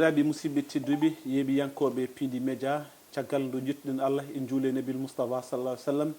bandiraɓe musidɓe tedduɓe yeeɓiyankoɓe Piindi Média caggal nde jettuɗen Allah en juule nabil Moustapha sallallahu alaihi wasallam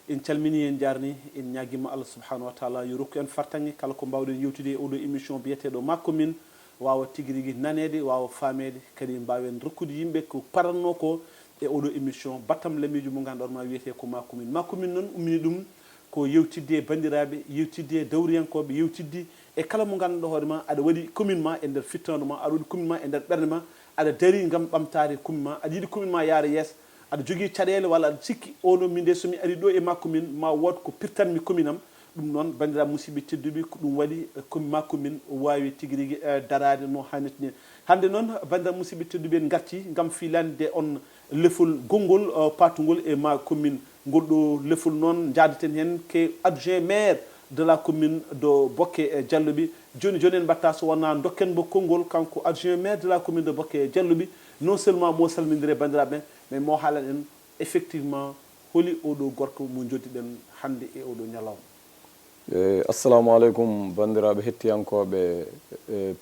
en calmini en jarni en ñaguima Allah subhanahu wa taala yo rokku en fartange kala ko mbawɗen yewtude e oɗo émission biyeteɗo makko min wawa tigui rigui nanede wawa famede kadi mbawen rokkude yimɓe ko paranno ko e oɗo émission battam lamijo mo ganduɗa ma wiyete ko makko min noon ummini ɗum ko yewtidde e bandiraɓe yewtidde e dawriyankoɓe yewtidde e kala mo ganduɗa hoorema aɗa waɗi commune ma e nder fittode ma aɗa waɗi commune ma e nder ɓerde ma aɗa daari gam ɓamtade commune ma aɗa yiiɗi commune ma yaara yeeso aɗa jogui caɗele walla aɗa sikki ono min de somi ari ɗo e makko min ma wod ko pirtanmi commune am ɗum noon bandiraɓe musidɓe tedduɓe ko ɗum waɗi makko min wawi tigui rigui darade no hannirta ni hande noon bandiraɓe musidɓe tedduɓe en garti gam filande on lefol gongol patugol e ma commune ngol ɗo lefol noon jadaten hen ke adjoint maire de la commune de Bokke Dialloɓi joni joni en mbatta so wona dokken mo konngol kanko adjoint maire de la commune de Bokke Dialloɓi non seulement mo salmindire bandiraɓe mais mo haalan en effectivement holi oɗo gorko mo joddiɗen hande e oɗo ñalawma. Assalamu aleykum bandiraɓe hettiyankoɓe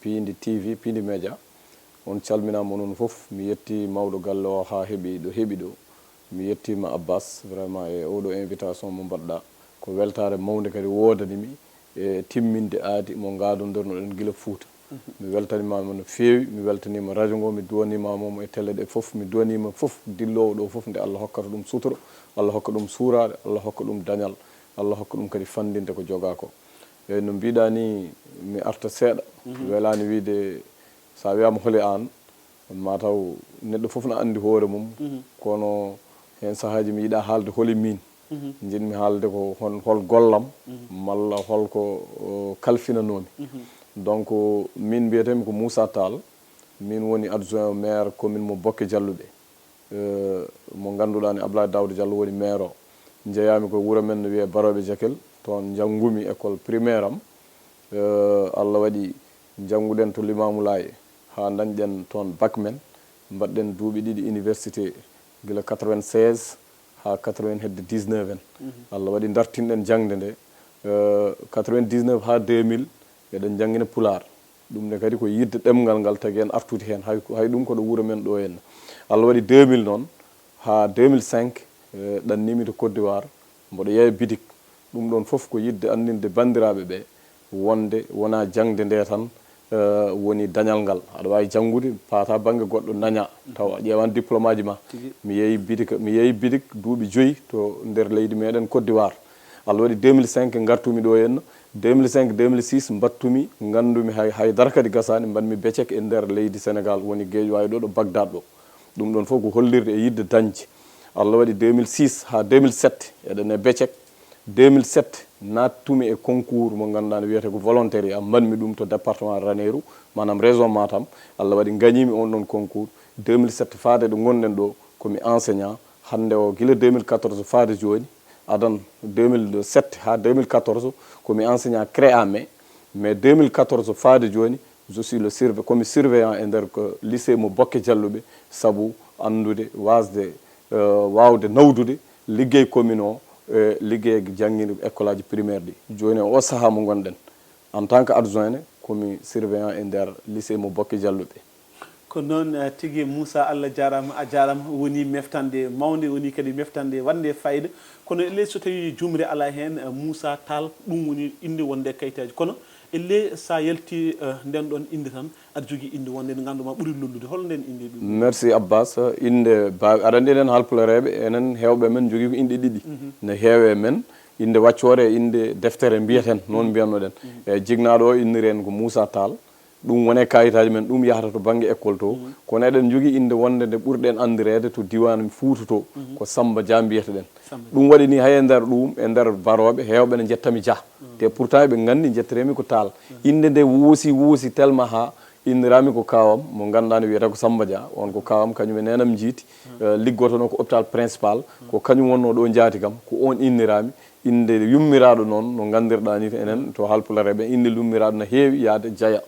Piindi TV Piindi Média on calminama noon foof mi yetti mawɗo galle o ha heeɓi ɗo mi yettima Abbas vraiment e oɗo invitation mo mbaɗɗa ko weltare mawde kadi wodanimi e timminde aadi mo gadodornoɗen guila Fouta mi weltanimama no feewi mi weltanima radio ngo mi duwanimama e télé ɗe foof mi duwanima foof dillowo ɗo foof nde Allah hokkata ɗum sutoro Allah hokka ɗum suurade Allah hokka ɗum dañal Allah hokka ɗum kadi fandinde ko joga ko eyyi no mbiɗa ni mi arta seeɗa welani wiide sa wiyama hooli an mataw neɗɗo foof no andi hoore mum kono hen sahaji mi yiiɗa haalde hooli min jinmi haalde ko hol gollam malla holko kalfinanomi donc min mbiyetemi ko Moussa TALL min woni adjoint au maire commune mo Bokke Dialloɓe mo ganduɗa ni Abdoulaye Daouda Diallo woni maire o jeeyami ko wuuro men no wiye Baroɓe Jakel toon janggumi école primaire am Allah waɗi jangguɗen to Limamoulaye ha dañɗen toon bac men mbaɗɗen duuɓi ɗiɗi université gila 96 ha 99 en Allah waɗi dartinɗen jangde nde 99 ha 2000 eɗen jangguina PULAAR ɗum ne kadi ko yidde ɗemgal ngal tagui en artude hen hay ɗum koɗo wuuro men ɗo henna Allah waɗi 2000 noon ha 2005 ɗannimi to Côte d'Ivoire mboɗo yeeya bidik ɗum ɗon foof ko yidde andinde bandiraɓe ɓe wonde wona jangde nde tan woni dañal ngal aɗa wawi janggude paata banggue goɗɗo naña taw a ƴewan diplôme aji ma mi yeeyi bidik duuɓi 5 to nder leydi meɗen Côte d'Ivoire Allah waɗi 2005 gartumi ɗo henna 2005 2006 mbattumi gandumi haydara kadi gasani mbanmi becek e nder leydi Sénégal woni Guédiawaye ɗo Bagdad ɗo ɗum ɗon fof ko hollirde e yidde dañde Allah waɗi 2006 ha 2007 eɗen e becek 2007 nattumi e concours mo ganduɗa ne wiyete ko volontariat mbanmi ɗum to département Ranérou manam région Matam Allah waɗi gañimi on ɗon concours 2007 faade ɗo gonɗen ɗo komi enseignant hande o guila 2014 faade joni adan 2007 ha 2014 komi enseignant créame mais 2014 faade joni je suis le komi surveillant e nder ko lycée mo Bokke Dialloɓe saabu andude wasde wawde nawdude liggey commune o liggey jangguide école aji primaire ɗi joni o saaha mo gonɗen en tant que adjoint komi surveillant e nder lycée mo Bokke Dialloɓe ko noon tigui Moussa Allah jarama a jarama woni meftande mawde woni kadi meftande wande fayida kono elle so tawi jumri ala hen Moussa TALL ɗum woni inde wonde kayitaji kono elle sa yalti nden ɗon inde tan aɗa jogui inde wonde nde ganduma ɓuuri lollude hol nden inde ɗum merci Abbas inde aɗa andi enen halpulareɓe enen hewɓe men jogui ko inde ɗiɗi ne heewe men inde waccore e inde deftere mbiyeten noon mbiyannoɗen e jignaɗo o inniri en ko Moussa TALL ɗum wone kayitaji men ɗum yahata to banggue école to kono eɗen jogui inde wonde nde ɓurɗen andirede to diwan Fouta to ko Samba Dia mbiyeteten ɗum waɗi ni hay e nder ɗum e nder baroɓe hewɓe ne jettami Dia te pourtant ɓe gandi jettiremi ko TALL inde nde woosi tellement ha innirami ko kawam mo ganduɗa ne wiyete ko Samba Dia on ko kawam kañum e nenam jiiti liggotono ko hôpital principal ko kañum wonno ɗo jaati kam ko on innirami inde yummiraɗo noon no gandirɗa ni enen to halpulareɓe inde yummiraɗo no heewi yaade Diaya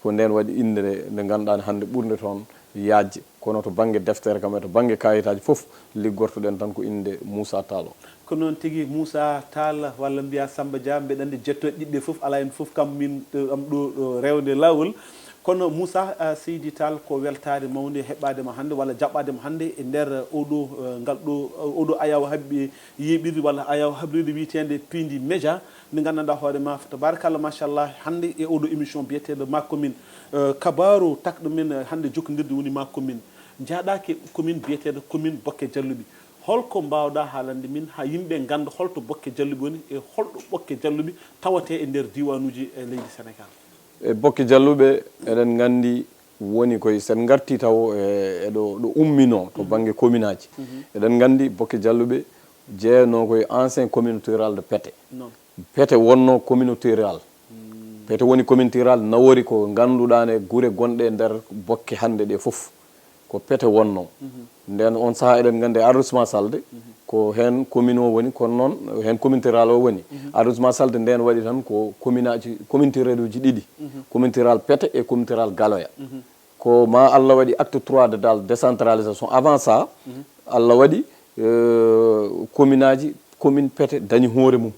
ko nden waɗi inde nde ganduɗa hande ɓurde toon yajje kono to banggue deftere kam e to banggue kayitaji foof liggortoɗen tan ko inde Moussa TALL o ko noon tigui Moussa TALL walla mbiya Samba Dia mbeɗa andi jettoɗe ɗiɗɗe foof ala hen foof kam min am ɗo rewde lawol kono Moussa Seydi Tall ko weltare mawde heɓɓadema hannde walla jaɓɓadema hannde e nder oɗo ayaw habɓe yeɓirde walla ayaw habride witende Piindi Média nde gandanɗa hoorema tabarakallah machallah hannde e oɗo émission biyeteɗo ma commune kabaru takɗo men hannde jokkodirde woni ma commune jaaɗake commune biyeteɗo commune Bokke Jalluɓi holko mbawɗa haalande min ha yimɓe ganda holto Bokke Jalluɓi woni e holɗo Bokke Jalluɓi tawate e nder diwanuji leydi Sénégal e Bokke Jalluɓe eɗen gandi woni koye sen garti taw ɗo ummino to banggue commune aji eɗen gandi Bokke Jalluɓe jeeyano koye ancien communauté rural de Pété Pété wonno communauté rural Pété woni communauté rural nawori ko ganduɗane guure gonɗe e nder Bokke hande ɗe foof ko Pété wonno nden on saaha eɗen gandi arrondissement Salde ko hen commune o woni kono noon hen communauté rural o woni arrondissement Salde nden waɗi tan ko commune aji communauté rural uji ɗiɗi communauté rural Pété et communauté rural Galoya ko ma Allah waɗi acte 3 de dal décentralisation avant ça Allah waɗi commune aji commune Pété dañi hoore mum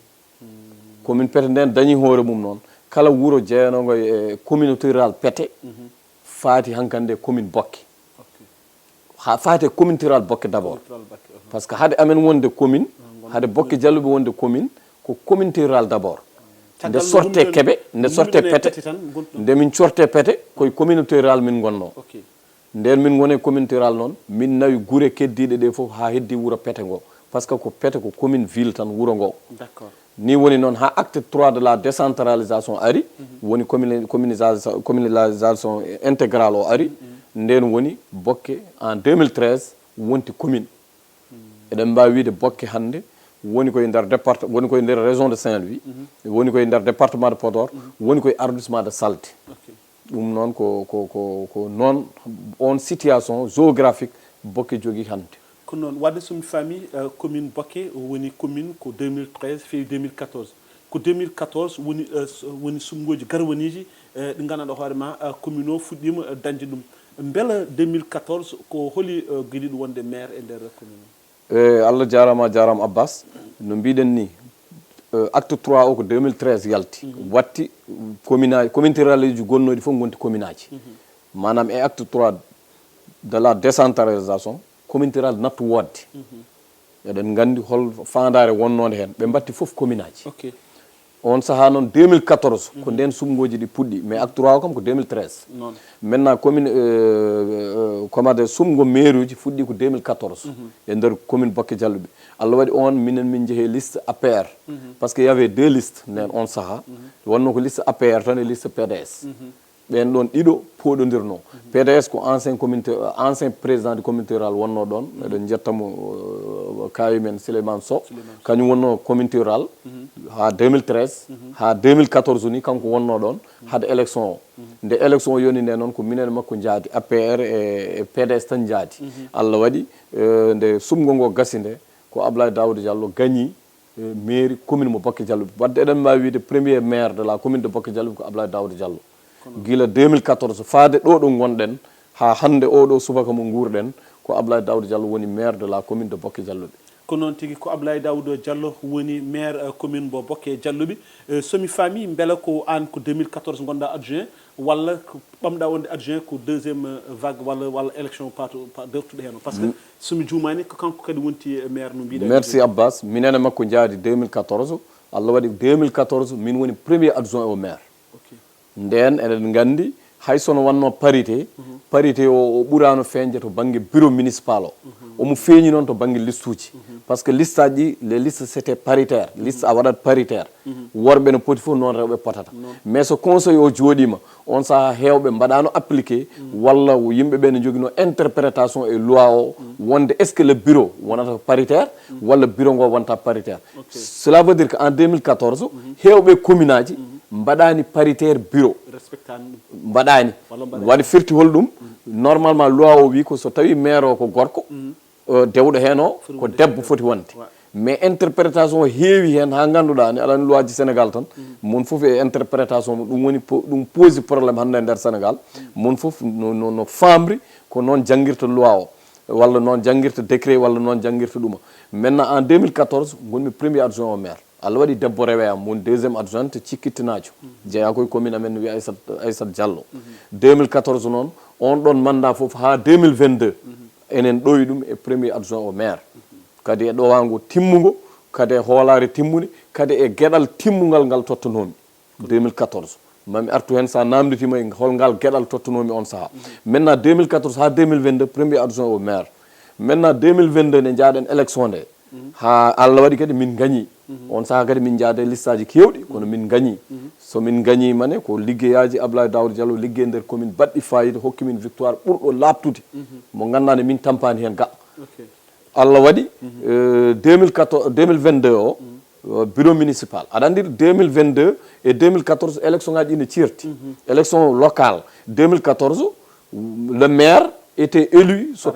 commune Pété nden dañi hoore mum noon kala wuuro jeeyanogo e communauté rural Pété faati hankande commune Bokke ha faate communauté rural Bokke d' abord par ce que haade amen wonde commune haade Bokke Jalluɓe wonde commune ko communauté rural d' abord nde sorte Keɓe nde sorte Pété nde min corte Pété koye communauté rural min gonno nden min gone communauté rural noon min nawi guure keddiɗe ɗe fof ha heddi wuuro Pété ngo par ce que ko Pété ko commune ville tan wuuro ngo ni woni noon ha acte 3 de la décentralisation ari woni communalisation intégrale o ari nden woni Bokke en 2013 wonti commune eɗen mbawi wiide Bokke hande woni koye nder département woni koye nder région de Saint-Louis woni koye nder département de Podor woni koye arrondissement de Salde ɗum noon ko noon on situation géographique Bokke jogui hande ko noon wadde somi faami commune Bokke woni commune ko 2013 fewi 2014 ko 2014 woni sumgoji garwaniji ɗi gandanɗa hoorema commune o fuɗɗima dañde ɗum beela 2014 ko holi gueɗiɗo wonde maire e nder commune Allah jarama Abbas no mbiɗen ni acte 3 o ko 2013 yalti watti communauté rural uji gonnoɗi fof gonti commune aji manam e acte 3 de la décentralisation communauté rural nattu wodde eɗen gandi hol fandare wonnode hen ɓe batti foof commune aji on saaha noon 2014 ko nden sumgoji ɗi puɗɗi mais acte 3 o kam ko 2013 maintenant commune commande sumgo maire uji fuɗɗi ko 2014 e nder commune Bokke Jalluɓe Allah waɗi on minen min jeehe liste APR par ce que y avait deux listes nden on saaha wonno ko liste APR tan e liste PDS ɓen ɗon ɗiɗo poɗodirno PDS ko ancien président du communauté rural wonno ɗon eɗen jettamo kawi men Souleymane Sow kañum wonno communauté rural ha 2013 ha 2014 ni kanko wonno ɗon haade élection o nde élection o yoni nde noon ko minen makko jaadi APR e PDS tan jaadi Allah waɗi nde sumgo ngo gasi nde ko Abdoulaye Daouda Diallo gagni mairie commune mo Bokke Jalluɓe wadde eɗen mbawi wiide premier maire de la commune de Bokke Jalluɓe ko Abdoulaye Daouda Diallo gila 2014 faade ɗo ɗo gonɗen ha hande oɗo subaka mo guurɗen ko Abdoulaye Daouda Diallo woni maire de la commune de Bokke Jalluɓe ko noon tigui ko Abdoulaye Daouda Diallo woni maire commune mo Bokke Jalluɓe somi faami beela ko an ko 2014 gonɗa adjoint walla ɓamɗa wonde adjoint ko deuxiéme vague walla élection dewtuɗo hen o par ce que somi juumani ko kanko kadi wonti maire no mbiɗa merci Abbas minene makko jaadi 2014 Allah waɗi 2014 min woni premier adjoint au maire nden eɗen gandi hay sono wanno parité parité o ɓurano feñde to banggue bureau municipal o omo feeñi noon to banggue liste uji par ce que liste aji les listes c'était paritaire liste a waɗat paritaire worɓe no poti fof noon rewɓe potata mais so conseil o jooɗima on saaha hewɓe mbaɗano appliqué walla yimɓeɓe ne joguino interprétation e loi o wonde est ce que le bureau wonata paritaire walla bureau ngo wonta paritaire cela veut dire que en 2014 hewɓe commune aji mbaɗani paritaire bureau mbaɗani waɗi firti hol ɗum normalement loi o wi ko so tawi maire o ko gorko dewɗo hen o ko debbo foti wonde mais interprétation o heewi hen ha ganduɗa ni alani loi ji Sénégal tan mon foof e interprétation ɗum woni ɗum pose probléme hande e nder Sénégal mon foof no famri ko noon jangguirta loi o walla noon jangguirta décret walla noon jangguirta ɗuma maintenant en 2014 gonmi premier adjoint au maire Allah waɗi debbo rewe am woni deuxiéme adjointe cikkitinajo jeeya koye commune amen no wiya Aissata Diallo 2014 noon on ɗon mandat fof ha 2022 enen ɗoyi ɗum e premier adjoint au maire kadi e ɗowango timmugo kadi e hoolare timmude kadi e gueɗal timmugal ngal tottonomi 2014 mami artu hen sa namditima e holngal gueɗal tottonomi on saaha maintenant 2014 ha 2022 premier adjoint au maire maintenant 2022 ne jaaɗen élection nde ha Allah waɗi kadi min gagni on saaha kadi min jaade listaji kewɗi kono min gagni so min gagni mane ko liggeyaji Abdoulaye Daouda Diallo liggey nder commune baɗɗi fayida hokki min victoire ɓurɗo labtude mo gandane min tampani hen ga Allah waɗi 2022 o bureau municipal aɗa andi 2022 et 2014 élection ngaji ɗi ne cirti élection locale 2014 le maire était élu so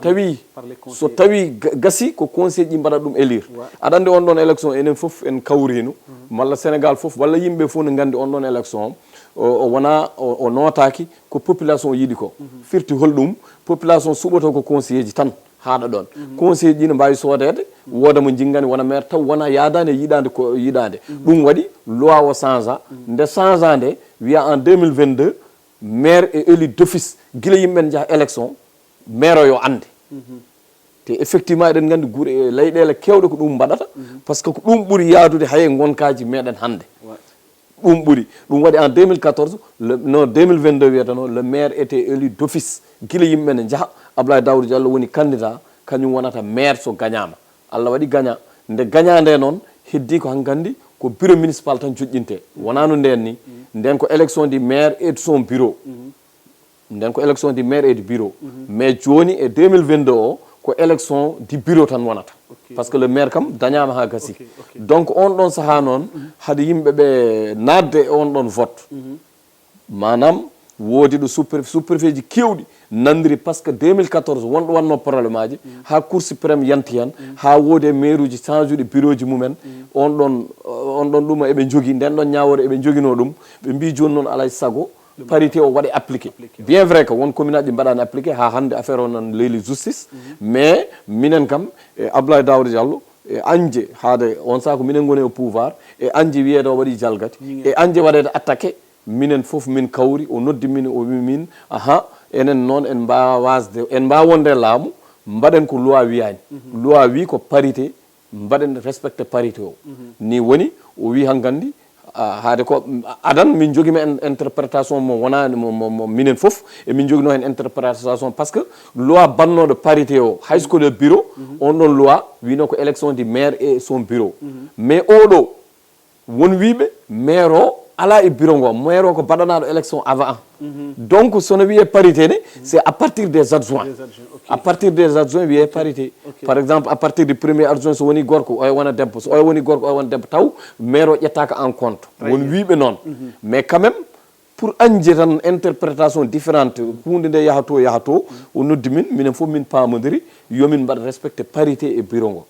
tawi gasi ko conseil ji mbaɗa ɗum élire aɗa andi on ɗon élection enen fof en kawrino malla Sénégal fof walla yimɓe fof ne gandi on ɗon élection o wona o notaki ko population yiiɗi ko firti holɗum population suɓoto ko conseiller ji tan haɗa ɗon conseiller ji ne mbawi sodede woda mo jinggani wona maire taw wona yadade yiɗade ko yiɗade ɗum waɗi loi o changea nde changea nde wiya en 2022 maire est élu d'office guila yimɓe jaaha élection maire o yo ande te effectivement eɗen gandi guure leyɗele kewɗe ko ɗum mbaɗata par ce que ko ɗum ɓuuri yaadude hay gonkaji meɗen hande ɗum ɓuuri ɗum waɗi en 2014 non 2022 wiyata noon le maire était élu d'office guila yimɓe ne jaaha Abdoulaye Daouda Diallo woni candidat kañum wonata maire so gagnama Allah waɗi gagna nde gagna nde noon heddi ko hankkandi ko bureau municipal tan joƴƴinte wonano nden ni nden ko élection du maire et de son bureau nden ko élection du maire et du bureau mais joni e 2022 o ko élection du bureau tan wonata par ce que le maire kam dañama ha gasi donc on ɗon saaha noon haade yimɓeɓe nadde e on ɗon vote manam woodi ɗo sous-préfet ji kewɗi nandiri par ce que 2014 wonɗo wanno probléme aji ha cour suprême yanti hen ha woodi e maire uji change uɗe bureau ji mumen on ɗon ɗuma eɓe jogui nden ɗon ñawore eɓe joguino ɗum ɓe mbi joni noon alay saago parité o waɗe appliqué bien vrai que won commune aji mbaɗani appliqué ha hande affaire o nan leyli justice mais minen kam e Abdoulaye Daouda Diallo e anje haade on saaha ko minen goni au pouvoir e anje wiyede o waɗi jalgati e anje waɗede attaqué minen fof min kawri o noddi min o wi min aha enen noon en mbawa wasde en mbawa wonde laamu mbaɗen ko loi wiyani loi wi ko parité mbaɗen respecté parité o ni woni o wi hankkandi haade ko adan min jogui hen interprétation mo wona mo minen fof e min jogino hen interprétation par ce que loi bannoɗo parité o haysko le bureau on ɗon loi wino ko élection du maire et son bureau mais oɗo won wiɓe maire o ala e bureau ngo maire o ko baɗanaɗo élection avant donc sono wiye parité ne c'est à partir des adjoints à partir des adjoints wiye parité par exemple à partir du premier adjoint so woni gorko oyo wona debbo so oyo woni gorko oyo wona debbo taw maire o ƴettaka en compte won wiɓe noon mais quand même pour anje tan interprétation différente hunde nde yahato o noddi min minen fof min pamodiri yomin mbaɗa respecté parité e bureau ngo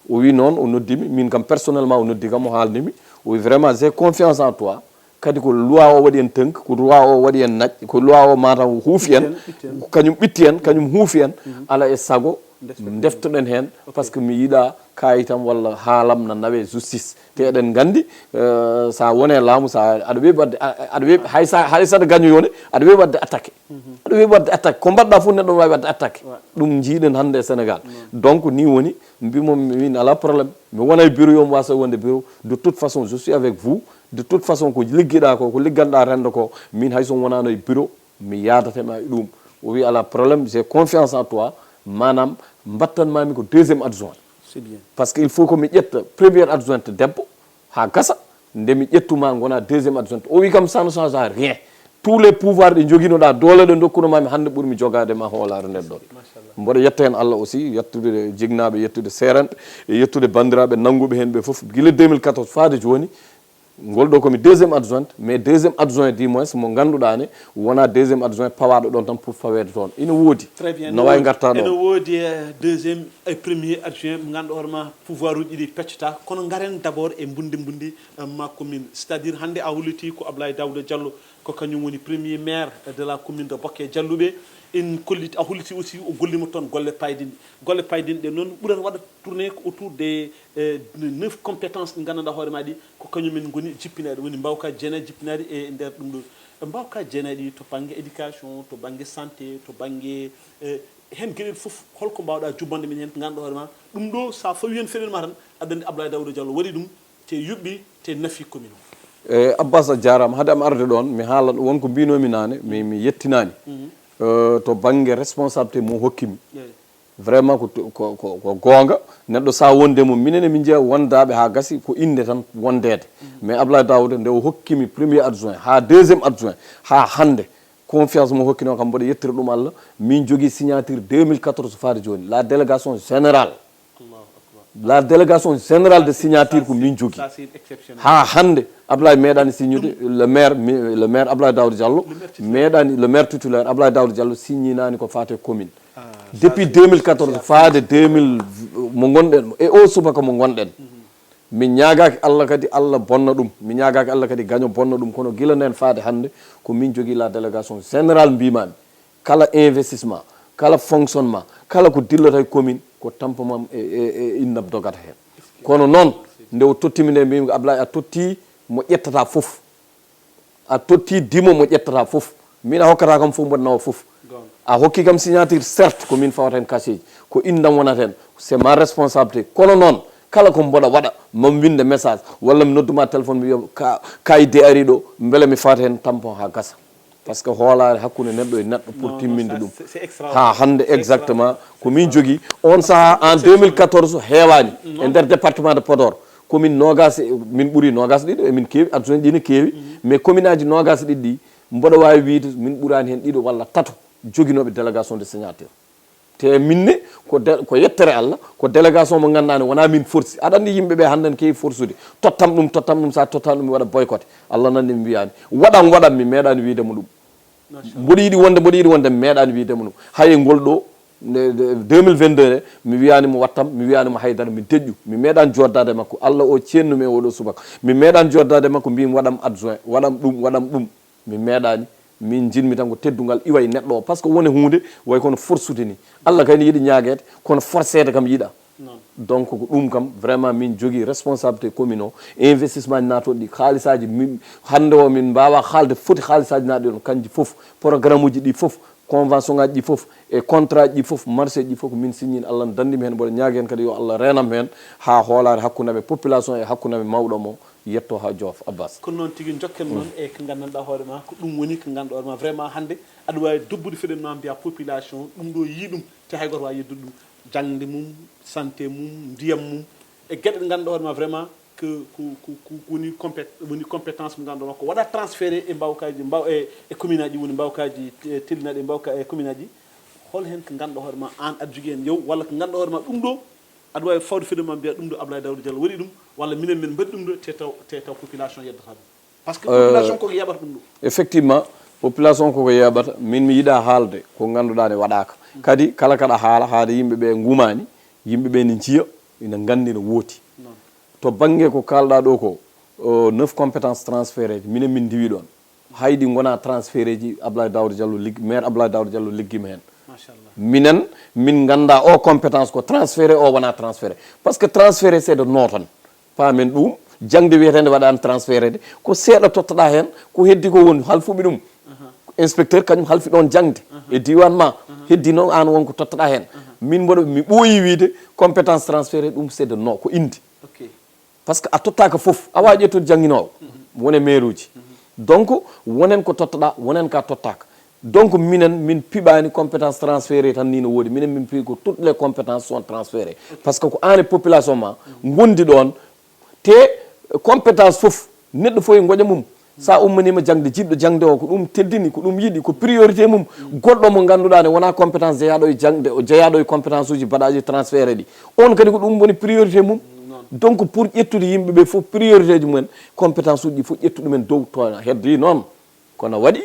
o wi noon o noddimi min kam personnellement o noddi kam o haalnimi o wi vraiment j'ai confiance en toi kadi ko loi o waɗi en tënk ko loi o waɗi en najj ko loi o mataw huufi en kañum ɓitti en kañum huufi en ala e sago deftoɗen hen par ce que mi yiiɗa kayitam walla haalam na nawe justice te eɗen gandi sa wone laamu sa aɗa weeɓi wadde aɗa weeɓi hay saɗa gañoyone aɗa weeɓi wadde attaqué aɗa weeɓi wadde attaqué ko mbaɗɗa fof neɗɗo wawi wadde attaqué ɗum jiiɗen hande e Sénégal donc ni woni mbimo min ala probléme mi wona e bureau yomi wasa wonde bureau de toute façon je suis avec vous de toute façon ko ligguiɗa ko ligganɗa rendo ko min hayso wonano e bureau mi yadatema e ɗum o wi ala probléme j'ai confiance en toi manam mbattanmami ko deuxième adjoint c'est bien parce que il faut que mi ƴetta première adjointe debbo ha gasa nde mi ƴettuma gona deuxième adjointe o wi kam ça ne change rien tous les pouvoirs ɗe joguinoɗa doole ɗe dokkunomami hande ɓuurmi jogadema hoolare nden ɗon mboɗo yetta hen Allah aussi yettude jignaɓe yettude seranɓe e yettude bandiraɓe nanguɓe hen ɓe foof guila 2014 faade joni ngol ɗo komi deuxième adjointe mais deuxième adjoint du moins mo ganduɗa ne wona deuxième adjoint pawaɗo ɗon tan pour fawede toon ina woodi no wawi garta ɗon ene woodi deuxième et premier adjoint mo ganduɗa hoorema pouvoir uji ɗi peccata kono garen d' abord e bundi ma commune c'est à dire hande a holliti ko Abdoulaye Daouda Diallo ko kañum woni premier maire de la commune de Bokke Dialluɓe en kolliti a holliti aussi o gollima toon golle paydinɗe noon ɓuurata waɗa tourné ko autour des 9 compétences ɗi gandanɗa hoore ma ɗi ko kañumen goni jippinaɗi woni mbawkaji jeenayi jippinaɗi e nder ɗum ɗo mbawkaji jeenayi ɗi to banggue éducation to banggue santé to banggue hen gueɗel foof holko mbawɗa jubbande min hen ko ganduɗa hoore ma ɗum ɗo sa fawi hen feɗenma tan aɗa andi Abdoulaye Daouda Diallo waɗi ɗum te yuɓɓi te nafi commune o Abbas a jarama haade am arde ɗon mi haala wonko mbinomi nane mi yettinani to banggue responsabilité mo hokkimi vraiment ko gonga neɗɗo sa wondemo minen min jeeya wondaɓe ha gasi ko inde tan wondede mais Abdoulaye Daouda nde o hokkimi premier adjoint ha deuxiéme adjoint ha hande confiance mo hokkino kam mboɗo yettira ɗum Allah min jogui signature 2014 faade joni la délégation générale de signature ko min jogui ha hande Abdoulaye meeɗani signude le maire Abdoulaye Daouda Diallo meeɗani le maire titulaire Abdoulaye Daouda Diallo signinani ko fate commune depuis 2014 faade 2000 mo gonɗen e o subaka mo gonɗen min ñagaki Allah kadi Allah bonna ɗum mi ñagaki Allah kadi gaño bonna ɗum kono guila nden faade hande ko min jogui la délégation générale mbimami kala investissement kala fonctionnement kala ko dillata e commune ko tampamam e innab dogata hen kono noon nde o tottimi nde mbimi Abdoulaye a totti mo ƴettata foof a totti dimo mo ƴettata foof min a hokkata kam fof mboɗo nawa foof a hokki kam signature certes ko min fawata hen cachet ji ko indam wonata hen c'est ma responsabilité kono noon kala ko mboɗa waɗa mam winde message walla mi nodduma téléphone mi wiya kayide ari ɗo beele mi fawata hen tampon ha gasa par ce que hoolare hakkude neɗɗo e neɗɗo pour timminde ɗum ha hande exactement ko min jogui on saaha en 2014 heewani e nder département de Podor commune nogas min ɓuuri nogas ɗiɗo emin keewi adjoint ɗi ne keewi mais commune aji nogas ɗiɗi ɗi mboɗo wawi wiide min ɓuurani hen ɗiɗo walla tato joguinoɓe délégation de signature te minne ko yettere Allah ko délégation mo ganduɗa ne wona min forci aɗa andi yimɓeɓe hande ne keewi forsude tottam ɗum sa tottam ɗum mi waɗa boycotté Allah nandi mi wiyani waɗam mi meeɗani wiidemo ɗum mboɗo yiɗi wonde mi meeɗani wiidemo ɗum hay ngol ɗo 2022 mi wiyanimo wattam mi wiyanimo haydara mi deƴƴu mi meeɗani joddade makko Allah o cennumi e oɗo subaka mi meeɗani joddade makko mbimi waɗam adjoint waɗam ɗum mi meeɗani min jinmi tan ko teddugal iwa e neɗɗo o par ce que woni hunde way kono forsude ni Allah kayni yiɗi ñaguede kono forcede kam yiɗa donc ko ɗum kam vraiment min jogui responsabilité commune o investissement ji natoɗi ɗi haalisaji hande o min mbawa haalde foti haalisaji natɗi ɗon kanji foof programme uji ɗi foof convention ngaji ɗi foof e contrat ji ɗi foof marché ji ɗi foof ko min signini Allah dandimi hen mboɗo ñaagui hen kadi yo Allah renam hen ha hoolare hakkudeɓe population e hakkudeɓe mawɗo mo yetto ha joof Abbas kono noon tigui jokken noon e ko gandanɗa hoore ma ko ɗum woni ko ganduɗa hoore ma vraiment hande aɗa wawi dobbude feɗen ma mbiya population ɗum ɗo yi ɗum te hay goto wawi yeddude ɗum jangde mum santé mum ndiyam mum e gueɗe ɗe ganduɗa hoore ma vraiment que woni compétence mo ganduɗa ko waɗa transféré e mbawkaji e commune aji woni mbawkaji tellinaɗe mbawka e commune aji hol hen ko ganduɗa hoore ma an aɗa jogui hen yow walla ko ganduɗa hoore ma ɗum ɗo aɗa wawi fawde feɗen ma mbiya ɗum ɗo Abdoulaye Daouda Diallo waɗi ɗum walla minen min mbaɗi ɗum ɗo te taw population yeddata ɗum par ce que population koko yaɓata ɗum ɗo effectivement population koko yaɓata min mi yiiɗa haalde ko ganduɗa ne waɗaka kadi kala kaɗa haala haade yimɓeɓe gumani yimɓeɓe ne jiiya ina gandi ne wooti to banggue ko kalɗa ɗo ko 9 compétences transféré ji minen min diwi ɗon hayɗi gona transféré ji Abdoulaye Daouda Diallo maire Abdoulaye Daouda Diallo liggima hen minen min ganda o compétence ko transféré o wona transféré par ce que transféré c'est de noton pamen ɗum jangde wiyetede waɗani transféré de ko seeɗa tottoɗa hen ko heddi ko woni halfuɓe ɗum inspecteur kañum halfi ɗon jangde e diwan ma heddi noon an wonko tottoɗa hen min mboɗo mi ɓooyi wiide compétence transféré ɗum c'est de non ko indi par ce que a tottaka foof a wawi ƴettude jangguinowo wone maire uji donc wonen ko tottoɗa wonen ka tottaka donc minen min piɓani compétence transféré tan ni no woodi minen min pi ko toutes les compétences sont transférées par ce que ko an e population ma gondi ɗon te compétence foof neɗɗo fof e goƴa mum sa ummanima jangde jiɗɗo jangde o ko ɗum teddini ko ɗum yiiɗi ko priorité mum goɗɗo mo ganduɗa ne wona compétence jeeyaɗo e jangde o jeeyaɗo e compétence uji mbaɗaji transféré ɗi on kadi ko ɗum woni priorité mum donc pour ƴettude yimɓeɓe fof priorité ji mumen compétence uji ɗi fof ƴettu ɗumen dow to heddi noon kono waɗi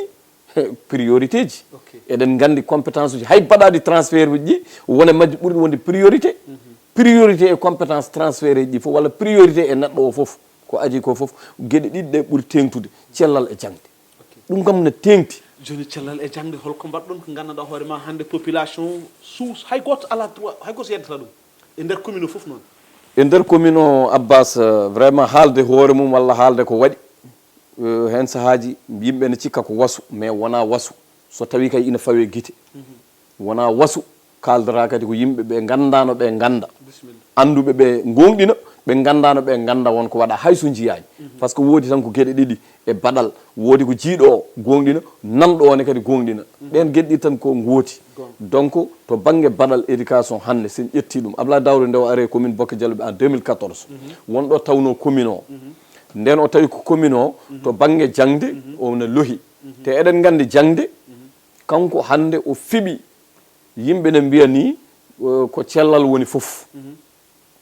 priorité ji eɗen gandi compétence uji hay mbaɗaɗi transfert uji ɗi wona majji ɓurɗi wonde priorité priorité e compétence transféré ji fof walla priorité e neɗɗo o fof ko aji ko fof gueɗe ɗiɗi ɗe ɓuuri tengtude cellal e jangde ɗum kam ne tengti joni cellal e jangde holko mbaɗɗon ko gandanɗa hoore ma hande population sous hay goto ala droit hay goto yeddata ɗum e nder commune o fof noon e nder commune o Abbas vraiment haalde hoore mum walla haalde ko waɗi hen sahaji yimɓe ne cikka ko wasu mais wona wasu so tawi kay ina fawe guite wona wasu kaldora kadi ko yimɓe ɓe gandano ɓe ganda anduɓe ɓe gonɗina ɓe gandano ɓe ganda wonko waɗa hayso jiyaji par ce que woodi tan ko gueɗe ɗiɗi e baɗal woodi ko jiiɗo o gonɗina nanɗo one kadi gonɗina ɓen gueɗe ɗi tan ko gooti donc to banggue baɗal éducation hande sen ƴetti ɗum Abdoulaye Daouda nde o ari commune Bokke Dialloɓe en 2014 wonɗo tawno commune o nden o tawi ko commune o to banggue jangde ono lohi te eɗen gandi jangde kanko hande o fiɓi yimɓe ne mbiya ni ko cellal woni fof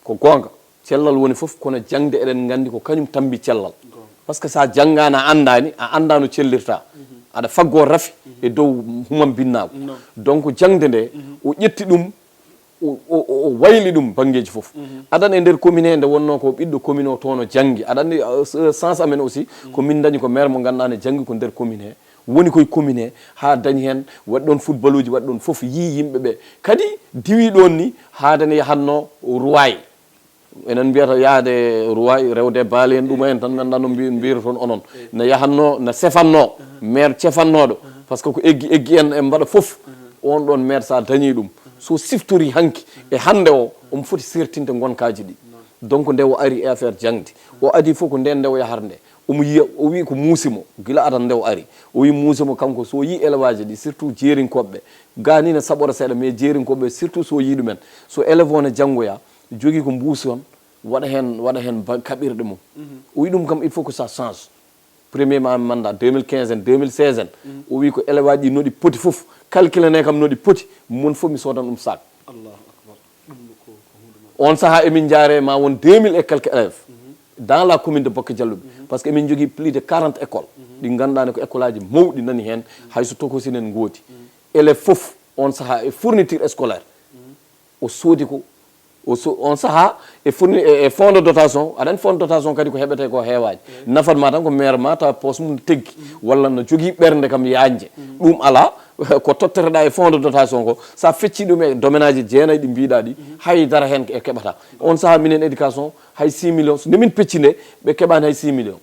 ko gonga cellal woni fof kono jangde eɗen gandi ko kañum tambi cellal par ce que sa janggani a anda no cellirta aɗa faggo rafi e dow humam binnago donc jangde nde o ƴetti ɗum o wayli ɗum banggueji fof aɗan e nder commune nde wonno ko ɓiɗɗo commune o toon o janggi aɗa andi sens amen aussi ko min dañi ko maire mo ganduɗa ne janggi ko nder commune he woni koye commune he ha dañi hen waɗi ɗon football uji waɗi ɗon foof yi yimɓeɓe kadi diwi ɗon ni haadene yahatno ruwaye enen mbiyata yaade ruwaye rewde baali en ɗum en tan ganda no mbira toon onon ne yahatno ne sefanno maire cefannoɗo par ce que ko eggi en e mbaɗa foof on ɗon maire sa dañi ɗum so siftori hanki e hande o omo foti sertinde gonkaji ɗi donc nde o ari e affaire jangde o adi fof ko nden nde o yahata nde omo yiya o wi ko muusimo gila adan nde o ari o wi muusimo kanko so yi élevage ɗi surtout jeerinkoɓɓe gani ne saɓora seeɗa mais jeerinkoɓɓe surtout so yi ɗumen so élève o ne janggoya jogui ko mbuusi on waɗa hen kaɓirɗe mum o wi ɗum kam il faut que ça change premièrement mandat 2015 en 2016 en o wi ko élevage ɗi noɗi poti foof calculane kam noɗi poti mon fof mi sodan ɗum sac on saaha emin jaare ma won 2000 et quelques élèves dans la commune de Bokke Dialloɓe par ce que emin jogui plus de 40 écoles ɗi gandane ko école aji mawɗi nani hen hayso tokosinen gooti élève foof on saaha e fourniture scolaire o soodi ko on saaha e fond de dotation aɗani fond de dotation kadi ko heɓete ko heewaji nafat ma tan ko maire ma tawa poste mum teggi walla no jogui ɓerde kam yaajde ɗum ala ko totteteɗa e fond de dotation ko sa fecci ɗum e domaine aji jeenayyi ɗi mbiɗa ɗi haydara hen e keɓata on saaha minen éducation hay 6 millions so ndemin pecci nde ɓe keɓani hay 6 millions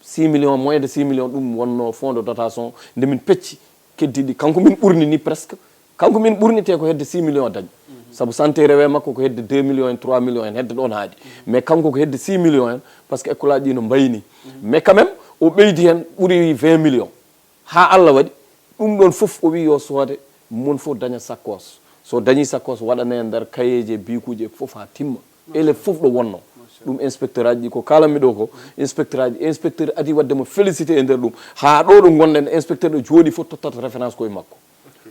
6 millions moins de 6 millions ɗum wonno fond de dotation ndemin pecci keddiɗi kanko min ɓurni ni presque kanko min ɓurnite ko hedde 6 millions dañi saabu santé rewe makko ko hedde 2 millions en 3 millions en hedde ɗon haaji mais kanko ko hedde 6 millions en par ce que école aji ɗi no mbayni mais quand même o ɓeydi hen ɓuuri 20 millions ha Allah waɗi ɗum ɗon fof o wi yo soode mon fof daña sakkos so dañi sakkos waɗane e nder kayeji bikuji fof ha timma élève fof ɗo wonno ɗum inspecteur aji ɗi ko kalanmi ɗo ko inspecteur adi wadde mo félicité e nder ɗum ha ɗo ɗo gonɗen inspecteur ɗo jooɗi fof tottata référence koye makko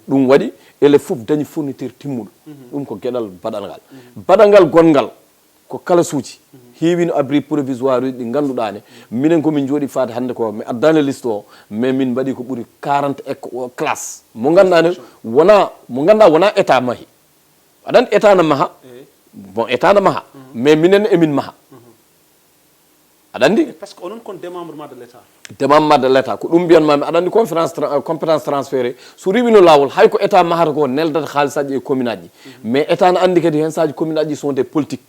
ɗum waɗi élève fof dañi fourniture timmuɗo ɗum ko gueɗal baɗal ngal gongal ko kala suuji heewi no abri provisoire uji ɗi ganduɗa ne minen komin jooɗi faade hande ko mi addani liste o mais min mbaɗi ko ɓuuri 40 classe mo ganduɗa ne wona état maahi aɗani état ne maaha bon état ne maaha mais minen emin maaha aɗa andi par ce que onon kon démembrement de l'état ko ɗum mbiyanmami aɗa andi compétence transféré so riwino lawol hay ko état mahata ko neldata haalisaji e commune aji mais état ne andi kadi hen sahaji commune aji sont des politiques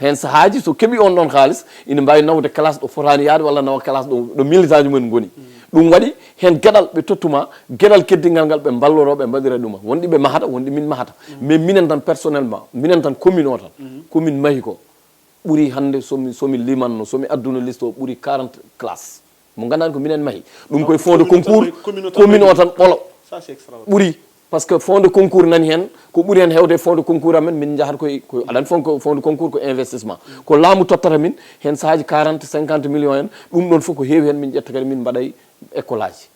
hen sahaji so keeɓi on ɗon haalis ina mbawi nawde classe ɗo fotani yaade walla nawa classe ɗo militant ji mumen goni ɗum waɗi hen gueɗal ɓe tottuma gueɗal keddingal ngal ɓe balloroɓe mbaɗira ɗuma wonɗi ɓe mahata wonɗi min mahata mais minen tan personnellement minen tan commune o tan commune mahi ko ɓuuri hande somi limanno somi adduna liste o ɓuuri 40 classe mo gandani ko minen mahi ɗum koye fond de concours commune o tan ɓolo ɓuuri par ce que fond de concours nani hen ko ɓuuri hen hewde fond de concours amen min jahat koye aɗani fond de concours ko investissement ko laamu tottata min hen sahaji 40 50 millions en ɗum ɗon fof ko heewi hen min ƴetta kadi min mbaɗay école aji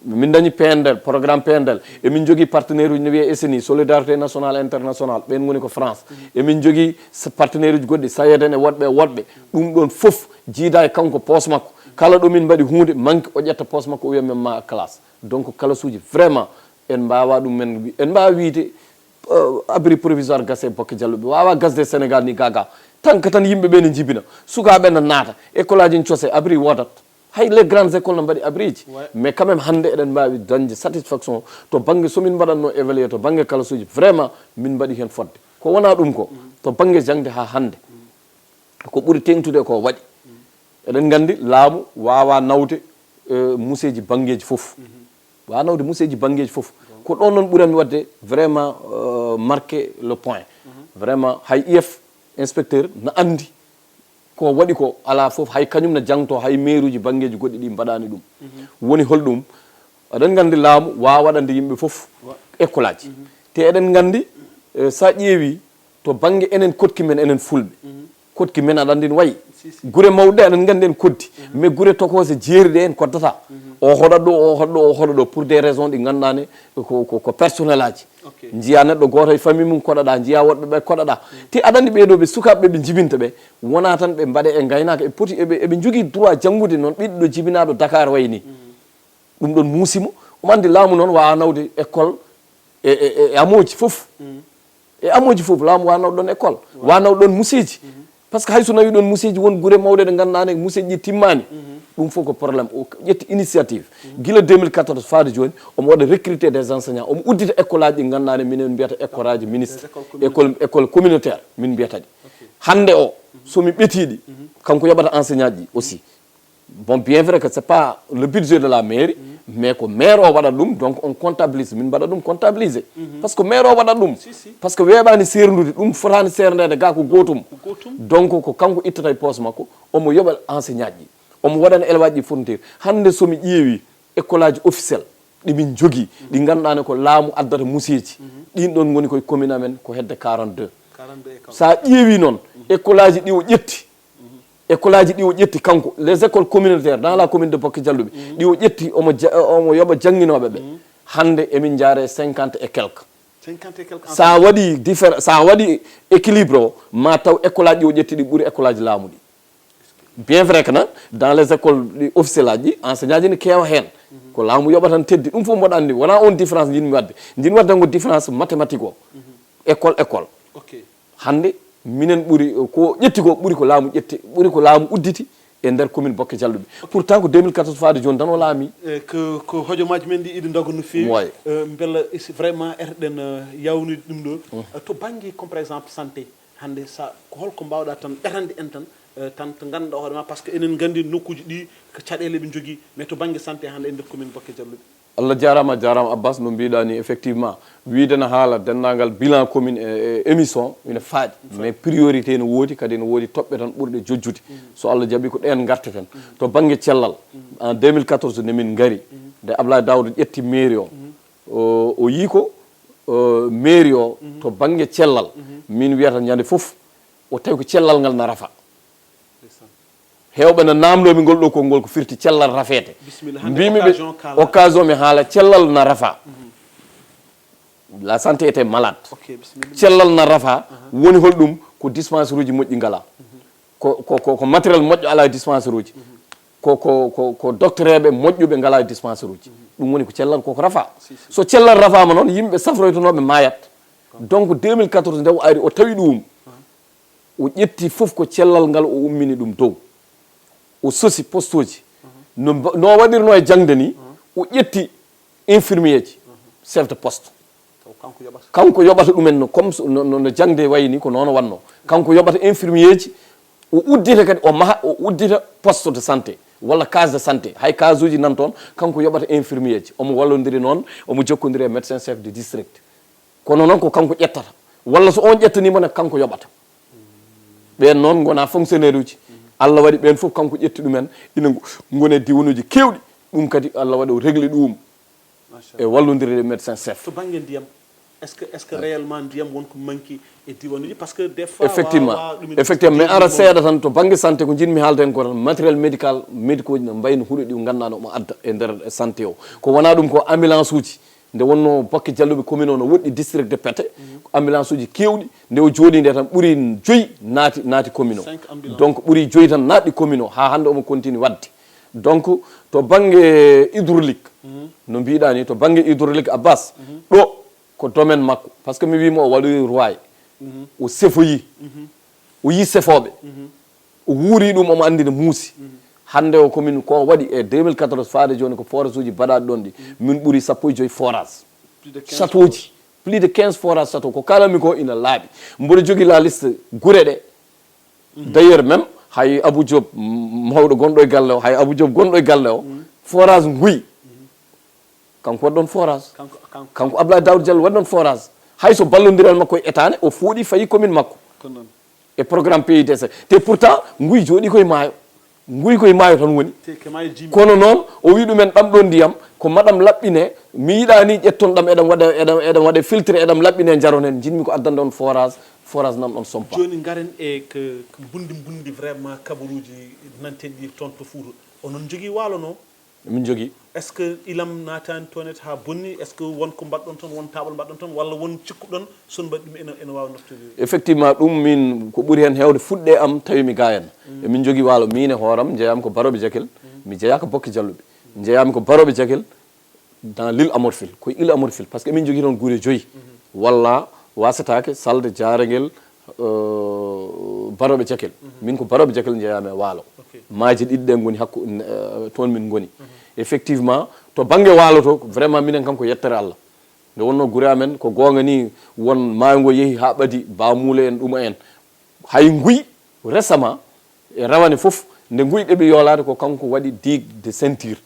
min dañi PNDL programme PNDL emin jogui partenaire uji ne wiye SNI solidarité nationale international ɓen goni ko France emin jogui partenaire uji goɗɗi sayeden e woɗɓe ɗum ɗon fof jiida e kanko poste makko kala ɗo min mbaɗi hunde manque o ƴetta poste makko o wiya men ma classe donc classe uji vraiment en mbawa ɗum men en mbawa wiide abri provisoire gasse Bokke Dialloɓe wawa gasde Sénégal ni gaga tan ka tan yimɓeɓe ne jibina sukaɓe ne naata école aji ne coose abri wodat hay les grandes écoles no mbaɗi abriji mais quand même hande eɗen mbawi dañde satisfaction to banggue somin mbaɗatno évalué to banggue kalasuji vraiment min mbaɗi hen fodde ko wona ɗum ko to banggue jangde ha hande ko ɓuuri tengtude ko waɗi eɗen gandi laamu wawa nawde museji banggueji foof wawa nawde museji banggueji foof ko ɗon noon ɓuurami wadde vraiment marqué le point vraiment hay IF inspecteur na andi ko waɗi ko ala fof hay kañum ne jangto hay maire uji banggueji goɗɗi ɗi mbaɗani ɗum woni holɗum eɗen gandi laamu wawa waɗande yimɓe foof école aji te eɗen gandi sa ƴeewi to banggue enen kotki men enen fulɓe kotki men aɗa andi no wayi gure mawɗe eɗen gandi en koddi mais gure tokose jeeriɗe en koddata o hoɗat ɗo o hoɗa ɗo o hoɗa ɗo pour des raisons ɗi gandane ko personnel aji jiya neɗɗo goto e famille mum koɗaɗa jiya woɗɓe ɓe koɗaɗa te aɗa andi ɓeɗo ɓe sukaɓeɓe ɓe jibinta ɓe wona tan ɓe mbaɗe e gaynaka e poti eɓe jogui droit janggude noon ɓiɗɗo jibinaɗo Dakar wayni ɗum ɗon muusimo omo andi laamu noon wawa nawde école e amoji foof e amoji foof laamu wawa nawde ɗon école wawa nawde ɗon museji par ce que hayso nawi ɗon museji won guure mawɗe ɗe gandane museji ɗi timmani ɗum fof ko probléme o ƴetti initiative guila 2014 faade joni omo waɗa recruter des enseignants omo uddita école aji ɗi gandane minen mbiyata école aji ministre école communautaire min mbiyata ɗi hande o somi ɓetiɗi kanko yoɓata enseignant ji aussi bon bien vrai que c'est pas le budget de la mairie mais ko maire o waɗa ɗum donc on comptabilise min mbaɗa ɗum comptabiliser par ce que maire o waɗa ɗum par ce que weeɓani serdude ɗum fotani serdede ga ko gotum donc ko kanko ittata e poche makko omo yoɓa enseignant ji omo waɗana élève aji ɗi fourniture hande somi ƴeewi école aji officiel ɗimin jogui ɗi ganduɗane ko laamu addata museji ɗin ɗon goni koye commune amen ko hedde 42 sa ƴeewi noon école aji ɗi o ƴetti école aji ɗi o ƴetti kanko les écoles communautaires dans la commune de Bokke Jalluɓe ɗi o ƴetti omo yoɓa jangguinoɓe ɓe hande emin jaare 50 et quelque sa waɗi sa waɗi équilibre o ma taw école aji ɗi o ƴetti ɗi ɓuuri école aji laamu ɗi bien vrai que nan dans les écoles officiel aji ɗi enseignant ji ne keewa hen ko laamu yoɓa tan teddi ɗum fof mboɗa andi wona on différence jinmi wadde jin wadde ngo différence mathématique o école hande minen ɓuuri ko ƴetti ko ɓuuri ko laamu ƴetti ɓuuri ko laamu udditi e nder commune Bokke Jalluɓe pourtant ko 2014 faade joni tan o laami ko hojomaji men ɗi iɗi doga no fewi beela vraiment erɗen yawnude ɗum ɗo to banggue comme par exemple santé hande sa ko holko mbawɗa tan ɓerande en tan to ganduɗa hoorema par ce que enen gandi nokkuji ɗi ko caɗele ɓe jogui mais to banggue santé hande e nder commune Bokke Jalluɓe Allah jarama Abbas no mbiɗa ni effectivement wiidena haala dendagal bilan commune e émission ina faaɗi mais priorité no woodi kadi no woodi toɓɓe tan ɓurɗe jojjude so Allah jaaɓi ko ɗen garteten to banggue cellal en 2014 nde min gaari nde Ablaye Daouda ƴetti mairie o o yii ko mairie o to banggue cellal min wiyata ñande foof o tawi ko cellal ngal na rafa hewɓe no namdomi ngol ɗo konngol ko firti cellal rafete mbimiɓe occasion mi haala cellal na rafa la santé était malade cellal na rafa woni holɗum ko dispensaire uji moƴƴi ngala ko matériel moƴƴo ala dispensaire uji ko doctereɓe moƴƴuɓe ngala dispensaire uji ɗum woni ko cellal koko rafa so cellal rafama noon yimɓe safroytonoɓe mayat donc 2014 nde o ari o tawi ɗum o ƴetti foof ko cellal ngal o ummini ɗum dow o sosi poste uji no waɗirno e jangde ni o ƴetti infirmier ji chef de poste kanko yoɓata ɗumen no comme no jangde wayni ko noon wanno kanko yoɓata infirmier ji o uddita kadi o maha o uddita poste de santé walla case de santé hay case uji nan toon kanko yoɓata infirmier ji omo wallodiri noon omo jokkodiri e médecin chef de district kono noon ko kanko ƴettata walla so on ƴettanimo ne kanko yoɓata ɓen noon gona fonctionnaire uji Allah waɗi ɓen fof kanko ƴetti ɗumen ina gone diwanuji kewɗi ɗum kadi Allah waɗi o régli ɗum e wallodiri médecin chef to banggue ndiyam est ce que réellement ndiyam wonko manqui e diwanuji par ce que des fois effectivement mais ara seeɗa tan to banggue santé ko jinmi haalden ko tan matériel médicaux ji no mbayno huuɗo ɗi gandano omo adda e nder santé o ko wona ɗum ko ambulance uji nde wonno Bokke Jalluɓe commune o no woɗɗi district de Pété ambulance uji kewɗi nde o jooɗi nde tan ɓuuri 5 naati commune o donc ɓuuri 5 tan naatɗi commune o ha hande omo continue wadde donc to banggue hydraulique no mbiɗa ni to banggue hydraulique Abbas ɗo ko domaine makko par ce que mi wima o waɗoyi roye o sefoyi o yi sefoɓe o wuuri ɗum omo andi no muusi hande o komin ko waɗi e 2014 faade joni ko forage uji baɗaɗi ɗon ɗi min ɓuuri 15 forage château ji plus de 15 forage château ko kalami ko ina laaɓi mboɗo jogui la liste guure ɗe d' ailleurs même hay Abou Diop mawɗo gonɗo e galle o hay Abou Diop gonɗo e galle o forage Nguy kanko waɗɗon forage kanko Abdoulaye Daouda Diallo waɗɗon forage hay so ballodiral makko e état o fooɗi fayi commune makko e programme PIDC te pourtant Nguy jooɗi koye maayo Nguy koye maayo tan woni kono noon o wi ɗumen ɗam ɗon ndiyam ko maɗam laɓɓine mi yiɗa ni ƴetton ɗam eɗam waɗa filtré eɗam laɓɓine jaron hen jinmi ko addande on forage nam ɗon sompa joni garen e ko bundi vraiment kabaruji nanteɗi ɗi toon to Fouta onon jogui waalo no min jogui est ce que ilam natani tonet ha bonni est ce que wonko mbaɗɗon toon won table mbaɗɗon toon walla won cikkuɗon son mbaɗi ɗum ene wawa naftude effectivement ɗum min ko ɓuuri hen hewde fuɗɗe am tawi mi ga en emin jogui waalo min e hooram jeeyami ko baroɓe jakel mi jeeya ko Bokki Jalluɓe jeeyami ko baroɓe jakel dans l'île Amorphile koye île Amorphile par ce que emin jogui toon guure joyyi walla wasatake Salde Diareguel baroɓe jakel min ko baroɓe jakel jeeyami e waalo maaji ɗiɗi ɗe goni hakku toon min goni effectivement to banggue waalo to vraiment minen kam ko yettere Allah nde wonno guure amen ko gonga ni won maayo ngo yeehi ha ɓadi bamule en ɗuma en hay Nguy récemment e rawane foof nde Nguy ɗeɓi yoolade ko kanko waɗi digue de ceinture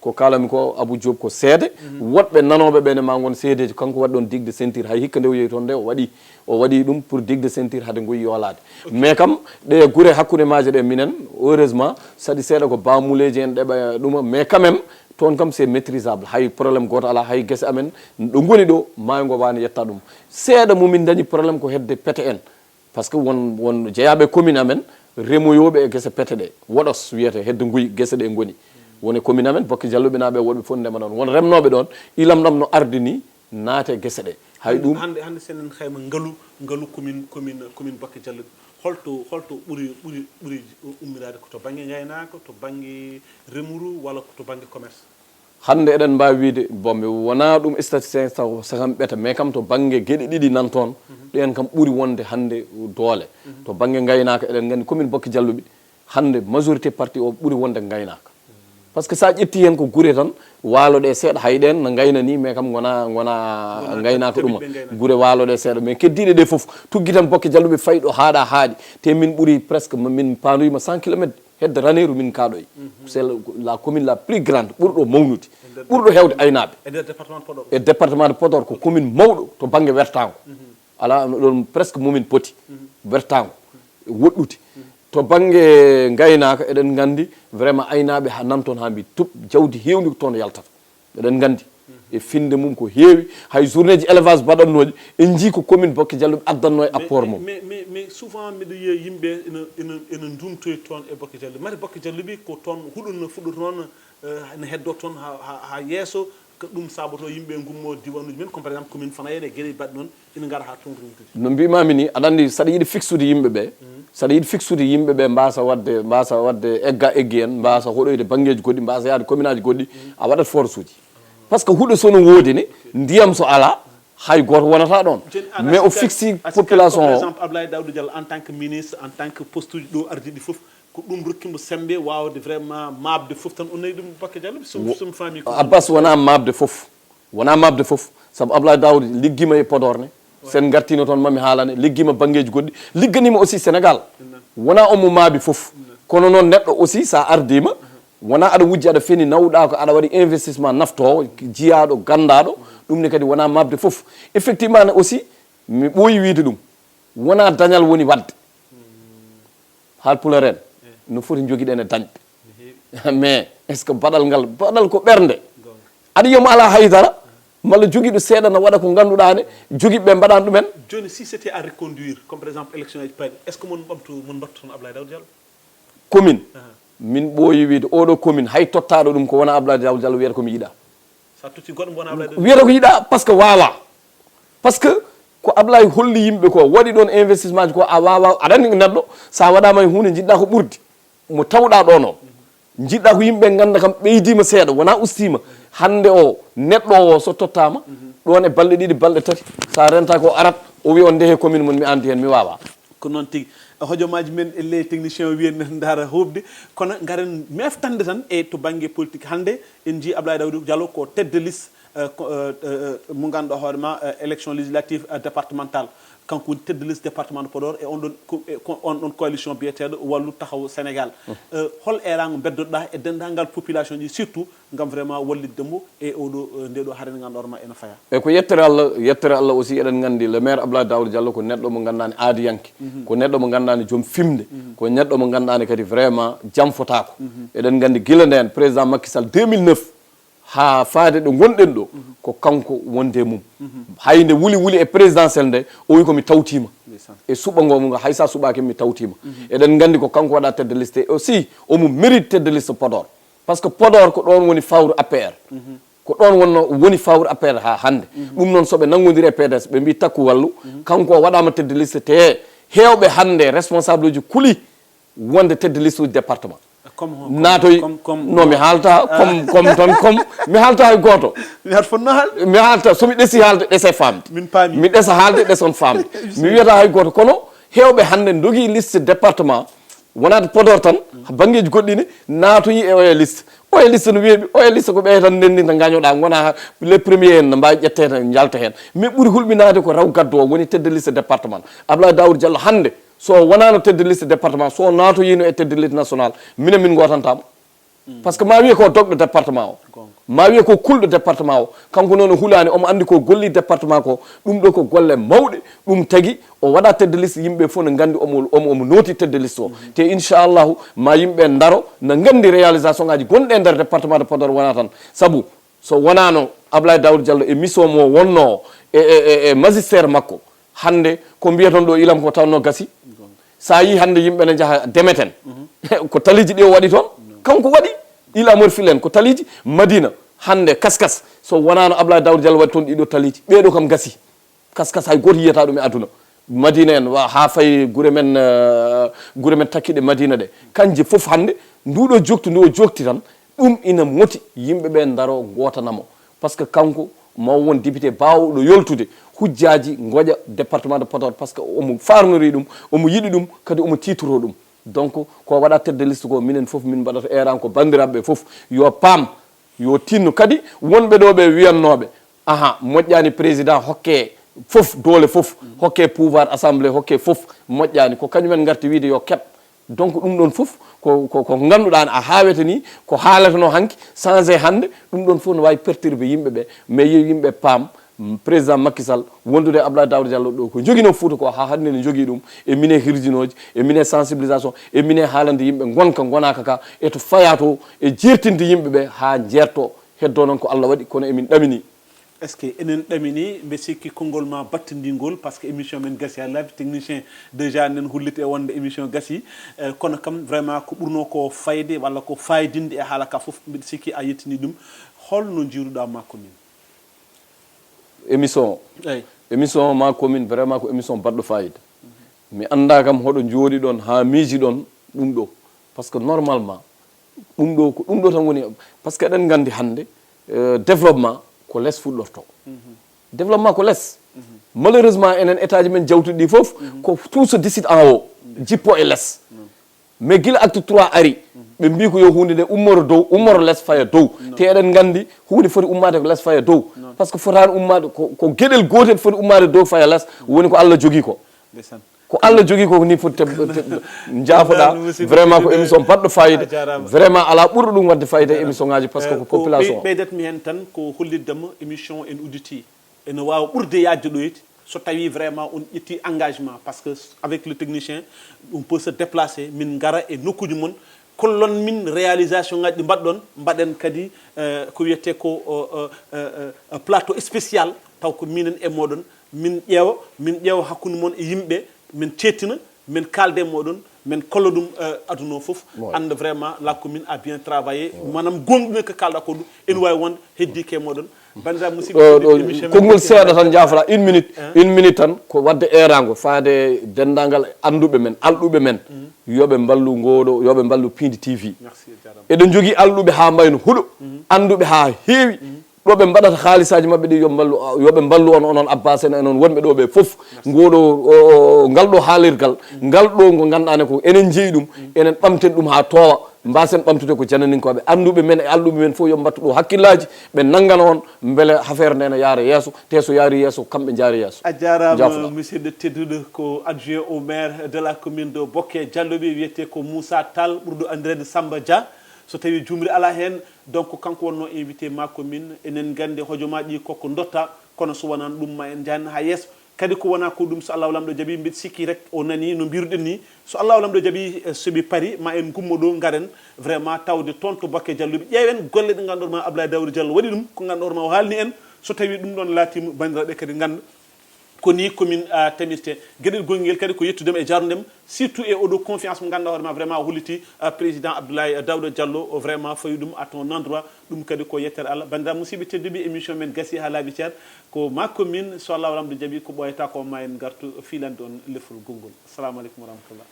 ko kalami ko Abou Diop ko seede woɗɓe nanoɓe ɓene ma gon seedeji kanko waɗi ɗon digue de ceinture hay hikka nde o yeehi toon nde o waɗi ɗum pour digue de ceinture hade Nguy yoolade mais kam ɗe guure hakkude maje ɗe minen heureusement saɗi seeɗa ko bamuleji en ɗeɓa ɗuma mais quand même toon kam c'est maîtrisable hay probléme goto ala hay guese amen ɗo goni ɗo maayo ngo wani yetta ɗum seeɗa mumin dañi probléme ko hedde pete en par ce que won jeeyaɓe commune amen remoyoɓe e guese pete ɗe woɗos wiyete hedde Nguy guese ɗe goni woni commune amen Bokki Jalluɓe naɓe woɗɓe fof ndema ɗon won remnoɓe ɗon ilam ɗam no ardi ni naate guese ɗe hay ɗum hande senen hayma ngaalu commune Bokki Jalluɓe holto ɓuuri ummirade ko to banggue gaynaka to banggue remru walla to banggue commerce hande eɗen mbawi wiide bombe wona ɗum statisticien taw sakam ɓeta mais kam to banggue gueɗe ɗiɗi nan toon ɗen kam ɓuuri wonde hande doole to banggue gaynaka eɗen gandi commune Bokki Jalluɓe hande majorité parti o ɓuuri wonde gaynaka par ce que sa ƴetti hen ko guure tan waalo ɗe seeɗa hayɗen no gayna ni mais kam gona gaynaka ɗuma guure waalo ɗe seeɗa mais keddiɗe ɗe foof tugui tan Bokki Jalluɓe fayi ɗo haaɗa haaɗi te min ɓuuri presque min pandoyima 100 kilométre hedde raneru min kaɗoy c'est la commune la plus grande ɓurɗo mawnude ɓurɗo hewde aynaɓe e département de Podor ko commune mawɗo to banggue wertago ala ɗon presque momin poti wertago woɗɗude to banggue gaynaka eɗen gandi vraiment aynaɓe ha nan toon ha mbi tup jawdi hewdi ko toon yaltata eɗen gandi e finde mum ko heewi hay journée ji élevage baɗannoji en jii ko commune Bokki Jalluɓe addanno e apport mum mais souvent mbiɗa yiya yimɓe ene ndumtoy toon e Bokki Jalluɓe mari Bokki Jalluɓe ko toon huɗo fuɗɗo toon ne heddo toon ha yesso ko ɗum saboto yimɓe gummo diwanuji men comme par exemple commune Fanayene e gueɗe baɗ noon ina gara ha toon rumtude no mbimami ni aɗa andi saɗa yiiɗi fixude yimɓeɓe saɗa yiiɗi fixude yimɓeɓe mbasa wadde eggi en mbasa hoɗoyde banggueji goɗɗi mbasa yaade commune aji goɗɗi a waɗat force uji par ce que huuɗo sono woodi ni ndiyam so ala hay goto wonata ɗon mais o fixi population o par exemple Abdoulaye Daouda Diallo en tant que ministre en tant que poste uji ɗo ardiɗi foof ko ɗum rokkimo sembe wawde vraiment mabde foof tan o nayi ɗum Bokki Jalluɓe somi faami ko Abbas wona mabde foof saabu Abdoulaye Daouda liggima e Podor ne sen gartino toon mami haalane liggima banggueji goɗɗi ligganima aussi Sénégal wona omo maabi foof kono noon neɗɗo aussi sa ardima wona aɗa wujji aɗa feni nawɗa ko aɗa waɗi investissement naftowo jiyaɗo gandaɗo ɗum ne kadi wona mabde foof effectivement ne aussi mi ɓooyi wiide ɗum wona dañal woni wadde haalpulaar en no foti joguiɗen e dañɓe mais est ce que baɗal ko ɓernde aɗa yiyamo ala haydara malla joguiɗo seeɗa no waɗa ko ganduɗa ne joguiɓe mbaɗani ɗumen joni si c'était à reconduire comme par exemple élection aji paɗi est ce que mon mbattu toon Abdoulaye Daouda Diallo commune min ɓooyi wiide oɗo commune hay tottaɗo ɗum ko wona Abdoulaye Daouda Diallo wiyata komi yiiɗa sa totti goɗɗo mo wona Abdoulaye Daouda wiyata ko yiiɗa par ce que wawa par ce que ko Abdoulaye holli yimɓe ko waɗi ɗon investissement ji ko a wawa aɗa andi neɗɗo sa waɗama e hunde jiɗɗa ko ɓurdi mo tawɗa ɗon o jiɗɗa ko yimɓe ganda kam ɓeydima seeɗa wona ustima hande o neɗɗo o so tottama ɗon e balɗe ɗiɗi balɗe tati sa renta ko arat o wi on ndehe commune mon mi andi hen mi wawa ko noon tigui hojomaji men e les techniciens wiyen ndara hobde kono garen meftande tan e to banggue politique hande en ji Abdoulaye Daouda Diallo ko tête de liste mo ganduɗa hoorema élection législative départementale kanko woni tête de liste département de Podor e on ɗon coalition biyeteɗo wallu taxaw Sénégal hol erago beddoɗa e dendagal population ji surtout gam vraiment walliddemo e oɗo ndeɗo harene ganduɗa hoorema ene faya e ko yettere Allah aussi eɗen gandi le maire Abdoulaye Daouda Diallo ko neɗɗo mo gandani aadiyanke ko neɗɗo mo gandani joom fimde ko neɗɗo mo gandani kadi vraiment jamfotako eɗen gandi guila nden président Macky Sall 2009 ha faade ɗo gonɗen ɗo ko kanko wonde mum hayde wuli e présidentiel nde o wi komi tawtima e suɓa ngomu ngo haysa suɓaki mi tawtima eɗen gandi ko kanko waɗa tête de liste et aussi omo mérite tête de liste Podor par ce que Podor ko ɗon woni fawru APR ko ɗon woni fawru APR ha hande ɗum noon soɓe nangodiri e PDS ɓe mbi takku wallu kanko waɗama tête de liste te hewɓe hande responsable uji kuuli wonde tête de liste uji département natoy no mi halta comme mi halta hay goto mi halta somi ɗesi haalde ɗese famde mi ɗesa haalde ɗeson famde mi wiyata hay goto kono hewɓe hande dogui liste département wonade Podor tan banggueji goɗɗini natoyi e oye liste no weeɓi oye liste ko ɓeye tan ndenni to gañoɗa gona les premiers en no mbawi ƴettede jalta hen mais ɓuuri hulɓinade ko raw gaddo o woni tête de liste département Abdoulaye Daouda Diallo hande so wonano tête de liste département so natoyino e tête de liste national minen min gotantama par ce que ma wiye ko dogɗo département o ma wiye ko kulɗo département o kanko noon o hulani omo andi ko golli département ko ɗum ɗo ko golle mawɗe ɗum tagui o waɗa tête de liste yimɓe fof ne gandi omo nooti tête de liste o te inchallahu ma yimɓe daro ne gandi réalisation ngaji gonɗe e nder département de Podor wona tan saabu so wonano Abdoulaye Daouda Diallo e mission mo wonno e magistére makko hande ko mbiyaton ɗo ilam ko tawno gasi sa yi hande yimɓe ne jaaha demeten ko taliji ɗi o waɗi toon kanko waɗi ilamor filen ko taliji Madina hande kaskas so wonano Abdoulaye Daouda Diallo waɗi toon ɗiɗo taliji ɓeɗo kam gasi kaskas hay goto yiyata ɗum e aduna Madina en ha fayi gure men takkiɗe Madina ɗe kanje foof hande nduɗo jokti ndu o jokti tan ɗum ina moti yimɓeɓe daro gotanamo par ce que kanko maw won député bawɗo yoltude hujjaji goƴa département de Podor par ce que omo farnori ɗum omo yiɗi ɗum kadi omo titoro ɗum donc ko waɗa tête de liste ko minen foof min mbaɗata eran ko bandiraɓeɓe foof yo paam yo tinno kadi wonɓe ɗo ɓe wiyannoɓe moƴƴani président hokke foof doole foof hokke pouvoir assemblée hokke foof moƴƴani ko kañumen garti wiide yo keɓ donc ɗum ɗon foof ko ganduɗa a hawete ni ko haalatano hanki changé hande ɗum ɗon foof no wawi perturbe yimɓeɓe mais yo yimɓe paam président Macky Sall wondude Abdoulaye Daouda Diallo ɗo ko joguino Fouta ko ha hande ne jogui ɗum e mine hirjinoji e mine sensibilisation e mine haalande yimɓe gonka gonaka ka e to fayato e jertinde yimɓeɓe ha jerto heddo noon ko Allah waɗi kono emin ɗamini est ce que enen ɗamini mbe sikki konngol ma battidigol par ce que émission men gasi ha laabi technicien déjà nen hulliti e wonde émission gasi kono kam vraiment ko ɓurno ko fayde walla ko faydinde e haala ka foof mbiɗa sikki a yettini ɗum holno jiruɗa ma commune émission ma commune vraiment ko émission baɗɗo fayida mi anda kam hoɗo jooɗi ɗon ha miiji ɗon ɗum ɗo par ce que normalement ɗum ɗo ko ɗum ɗo tan woni par ce que eɗen gandi hande développement ko less fuɗɗorto développement ko less malheureusement enen état ji men jawtuɗi ɗi foof ko tout se décide en haut jippo e less mais guila acte 3 ari ɓe mbi ko yo hunde nde ummoro dow ummoro less faya dow te eɗen gandi hunde foti ummade ko less faya dow par ce que fotani ummade ko gueɗel gotel foti ummade dow faya less woni ko Allah jogui ko ko Allah jogui ko ni foti jaafoɗa vraiment ko émission baɗɗo fayida vraiment ala ɓurɗo ɗum wadde fayida e émission ngaji par ce que ko population ɓeydatmi hen tan ko holliddemo émission en udditi ene wawa ɓurde yajde ɗoyti so tawi vraiment on ƴetti engagement par ce que avec le technicien on peut se déplacer min gara e nokkuji mon kollon min réalisation ngaji ɗi mbaɗɗon mbaɗen kadi ko wiyete ko plateau spécial taw ko minen e moɗon min ƴeewa hakkude moon e yimɓe min cettina min kalde moɗon min kolla ɗum aduna fof anda vraiment la commune a bien travaillé manam gonɗumen ko kalɗa ko ɗum ene wawi wonde heddike e moɗon bandiraɓe musidɓe konngol seeɗa tan jafra une minute tan ko wadde erago faade dendagal anduɓe men alɗuɓe men yoɓe mballu ngoɗo yoɓe mballu Piindi TV eɗen jogui alɗuɓe ha mbayno huuɗo anduɓe ha heewi ɗo ɓe mbaɗata haalisaji mabɓe ɗi yoɓe mballu on onon abbas en enon wonɓe ɗo ɓe fof ngoɗo ngal ɗo haalirgal ngal ɗo ngo ganduɗane ko enen jeeyi ɗum enen ɓamten ɗum ha towa mbasen ɓamtude ko jananinkoɓe anduɓe men e alluɓe men fof yo mbattu ɗo hakkillaji ɓe nangana on beele affaire nde ne yaara yesso te so yaari yesso kamɓe jaari yesso a jarama monsieur de tedduɗo ko adjoint au maire de la commune de Bokke Dialloɓe wiyete ko Moussa Tall ɓurɗo andirede Samba Dia so tawi jumri ala hen donc kanko wonno invité ma commune enen gandi hojomaji koko dotta kono so wonan ɗum ma en janni ha yesso kadi ko wona ko ɗum so Allah lamɗo jaaɓi mbiɗa sikki rek o nani no mbiruɗen ni so Allah lamɗo jaaɓi soɓi paari ma en gummo ɗo garen vraiment tawde toon to Bokke Dialloɓe ƴeewen golle ɗe ganduɗa Abdoulaye Daouda Diallo waɗi ɗum ko ganduɗa o haalni en so tawi ɗum ɗon laatima bandiraɓe kadi ganda ko ni commune tamirte gueɗel gonguel kadi ko yettudema e jarudem surtout e oɗo confiance mo ganduɗa hoorema vraiment holliti président Abdoulaye Daouda Diallo vraiment fawi ɗum à ton endroit ɗum kadi ko yettere Allah bandiraɓe musidɓe tedduɓe émission men gaasi ha laaɓi ceer ko ma commune so Allah lamɗo jaaɓi ko ɓoyata ko ma en gartu filande on lefol gongol assalamu aleykum wa rahmatullah